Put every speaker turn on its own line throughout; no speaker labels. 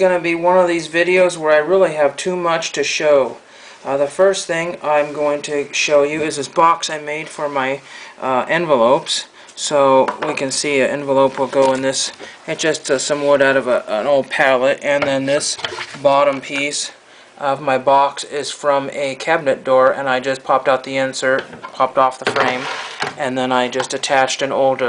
going to be one of these videos where I really have too much to show. The first thing I'm going to show you is this box I made for my envelopes. So we can see an envelope will go in this. It's just some wood out of an old pallet, and then this bottom piece of my box is from a cabinet door, and I just popped out the insert, popped off the frame, and then I just attached an old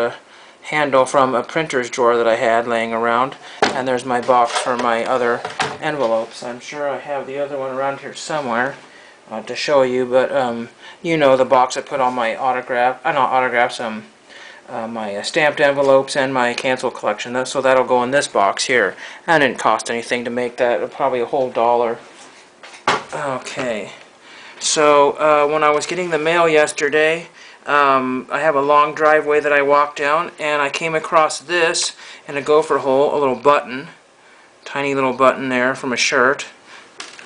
handle from a printer's drawer that I had laying around, and there's my box for my other envelopes. I'm sure I have the other one around here somewhere to show you, but you know, the box I put all my my stamped envelopes and my cancel collection. So that'll go in this box here. That didn't cost anything to make that, probably a whole $1. Okay, so when I was getting the mail yesterday, I have a long driveway that I walked down, and I came across this in a gopher hole, a little button, tiny little button there from a shirt,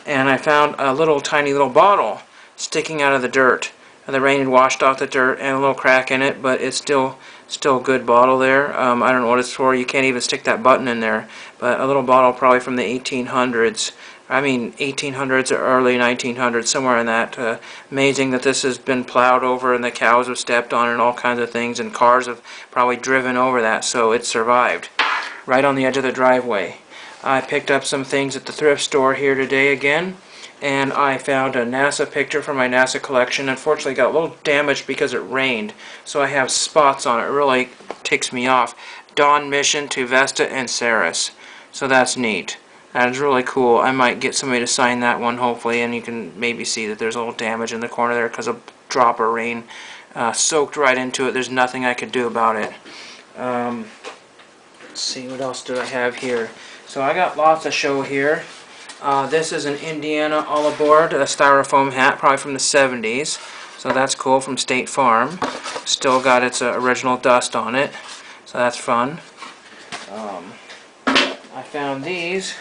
and I found a little tiny little bottle sticking out of the dirt. And the rain had washed off the dirt and a little crack in it, but it's still a good bottle there. I don't know what it's for. You can't even stick that button in there, but a little bottle probably from the 1800s. I mean 1800s or early 1900s, somewhere in that. Amazing that this has been plowed over and the cows have stepped on it and all kinds of things, and cars have probably driven over that, so it survived. Right on the edge of the driveway. I picked up some things at the thrift store here today again, and I found a NASA picture from my NASA collection. Unfortunately, it got a little damaged because it rained, so I have spots on it. It really ticks me off. Dawn mission to Vesta and Ceres. So that's neat. That is really cool. I might get somebody to sign that one, hopefully, and you can maybe see that there's a little damage in the corner there because a drop of rain soaked right into it. There's nothing I could do about it. Let's see, what else do I have here? So I got lots to show here. This is an Indiana All Aboard, a styrofoam hat, probably from the 70s. So that's cool, from State Farm. Still got its original dust on it, so that's fun. I found these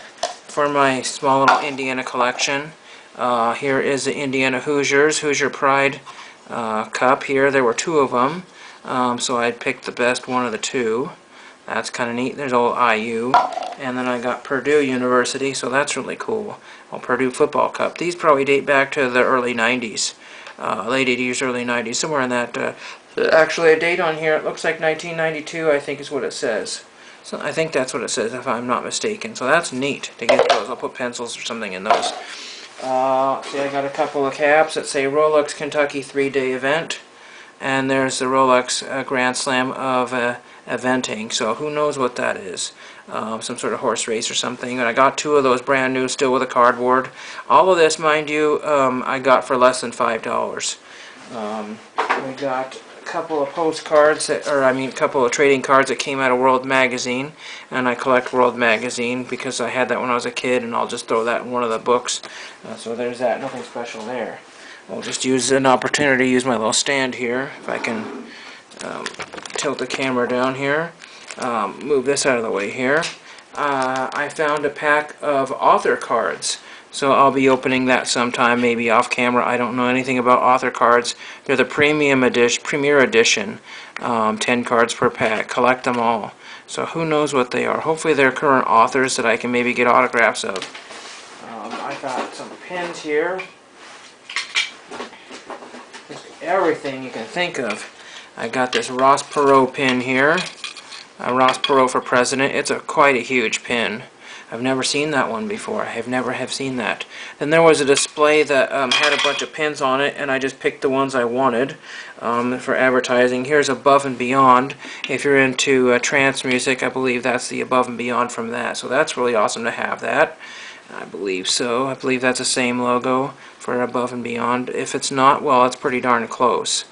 for my small little Indiana collection. Here is the Indiana Hoosier Pride cup here. There were two of them, so I picked the best one of the two. That's kind of neat. There's old IU. And then I got Purdue University, so that's really cool. Well, Purdue football cup. These probably date back to the early 90s. Late 80s, early 90s, somewhere in that. Actually, a date on here, it looks like 1992, I think is what it says. So I think that's what it says, if I'm not mistaken. So that's neat to get those. I'll put pencils or something in those. See, I got a couple of caps that say Rolex Kentucky 3-day event. And there's the Rolex Grand Slam of eventing. So who knows what that is. Some sort of horse race or something. And I got two of those brand new, still with a cardboard. All of this, mind you, I got for less than $5. We got a couple of postcards, a couple of trading cards that came out of World Magazine, and I collect World Magazine because I had that when I was a kid, and I'll just throw that in one of the books. So there's that. Nothing special there. I'll just use an opportunity to use my little stand here, if I can tilt the camera down here. Move this out of the way here. I found a pack of author cards, so I'll be opening that sometime, maybe off camera. I don't know anything about author cards. They're the Premier Edition, 10 cards per pack. Collect them all. So who knows what they are. Hopefully they're current authors that I can maybe get autographs of. I got some pins here. Just everything you can think of. I got this Ross Perot pin here. Ross Perot for President. It's quite a huge pin. I've never seen that one before. I never have seen that. Then there was a display that had a bunch of pins on it, and I just picked the ones I wanted for advertising. Here's Above and Beyond. If you're into trance music, I believe that's the Above and Beyond from that. So that's really awesome to have that. I believe so. I believe that's the same logo for Above and Beyond. If it's not, well, it's pretty darn close.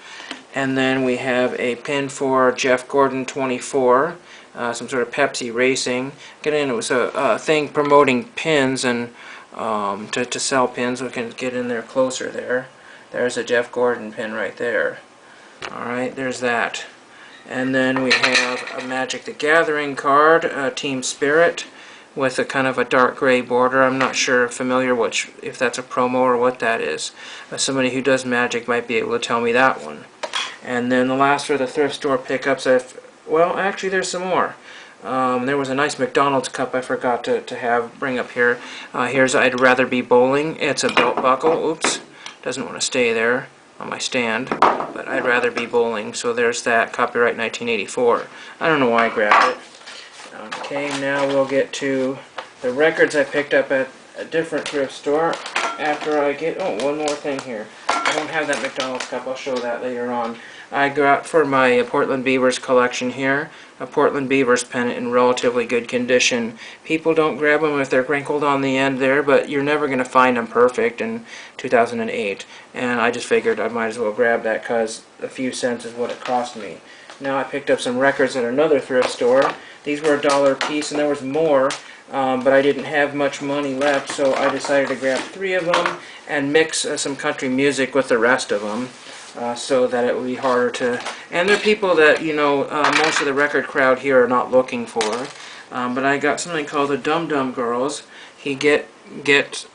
And then we have a pin for Jeff Gordon 24, some sort of Pepsi Racing. It was a thing promoting pins and to sell pins. We can get in there closer there. There's a Jeff Gordon pin right there. Alright, there's that. And then we have a Magic the Gathering card, Team Spirit, with a kind of a dark gray border. I'm not sure, familiar if that's a promo or what that is. Somebody who does Magic might be able to tell me that one. And then the last are the thrift store pickups. Well, actually there's some more. There was a nice McDonald's cup I forgot to bring up here. Here's I'd Rather Be Bowling. It's a belt buckle. Oops, doesn't want to stay there on my stand, but I'd Rather Be Bowling. So there's that, copyright 1984. I don't know why I grabbed it. Okay, now we'll get to the records I picked up at a different thrift store after I get, oh, one more thing here. I don't have that McDonald's cup, I'll show that later on. I got for my Portland Beavers collection here, a Portland Beavers pennant in relatively good condition. People don't grab them if they're wrinkled on the end there, but you're never going to find them perfect in 2008. And I just figured I might as well grab that because a few cents is what it cost me. Now I picked up some records at another thrift store. These were $1 a piece, and there was more, but I didn't have much money left, so I decided to grab 3 of them and mix some country music with the rest of them. So that it would be harder to, and they're people that, you know, most of the record crowd here are not looking for. But I got something called the Dum Dum Girls. He Gets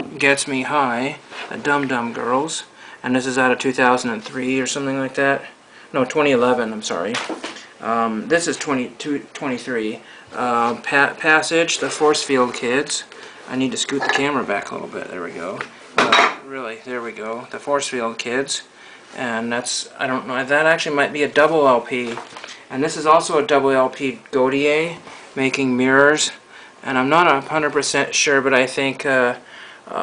Me High, the Dum Dum Girls, and this is out of 2003 or something like that. No, 2011. I'm sorry. This is 23. Passage, the Force Field Kids. I need to scoot the camera back a little bit. There we go. Really, there we go. The Force Field Kids. And that's, I don't know, that actually might be a double LP. And this is also a double LP Gautier, making mirrors. And I'm not 100% sure, but I think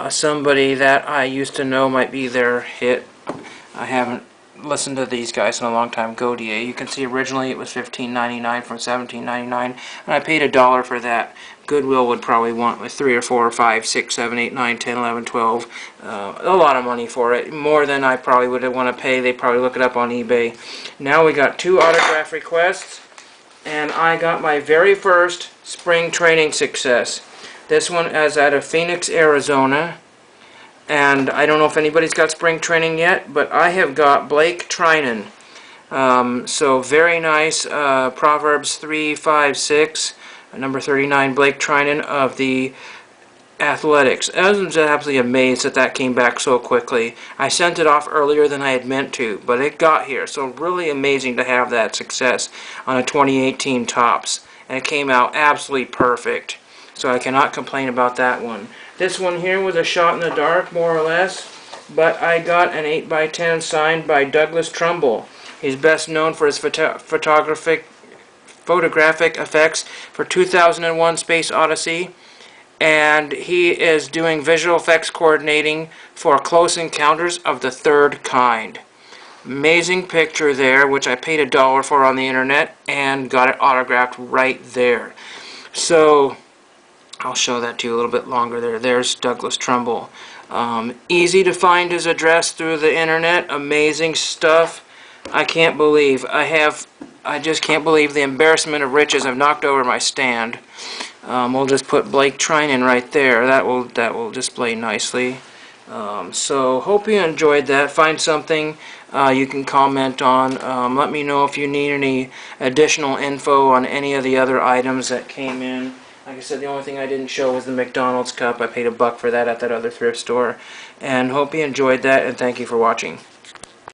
somebody that I used to know might be their hit. I haven't listened to these guys in a long time. Gautier. You can see originally it was $15.99 from $17.99, and I paid $1 for that. Goodwill would probably want like 3 or 4 or 5, 6, 7, 8, 9, 10, 11, 12. A lot of money for it. More than I probably would want to pay. They probably look it up on eBay. Now we got 2 autograph requests, and I got my very first spring training success. This one is out of Phoenix, Arizona. And I don't know if anybody's got spring training yet, but I have got Blake Trinan. So very nice. Proverbs 3, 5, 6. Number 39, Blake Trinan of the Athletics. I was absolutely amazed that that came back so quickly. I sent it off earlier than I had meant to, but it got here. So really amazing to have that success on a 2018 Topps. And it came out absolutely perfect. So I cannot complain about that one. This one here was a shot in the dark, more or less. But I got an 8x10 signed by Douglas Trumbull. He's best known for his photographic effects for 2001 Space Odyssey, and he is doing visual effects coordinating for Close Encounters of the Third Kind. Amazing picture there, which I paid $1 for on the internet and got it autographed right there. So I'll show that to you a little bit longer there. There's Douglas Trumbull. Easy to find his address through the internet. Amazing stuff. I can't believe I just can't believe the embarrassment of riches I've knocked over my stand. We'll just put Blake Trinan right there. That will display nicely. So hope you enjoyed that. Find something you can comment on. Let me know if you need any additional info on any of the other items that came in. Like I said, the only thing I didn't show was the McDonald's cup. I paid $1 for that at that other thrift store. And hope you enjoyed that, and thank you for watching.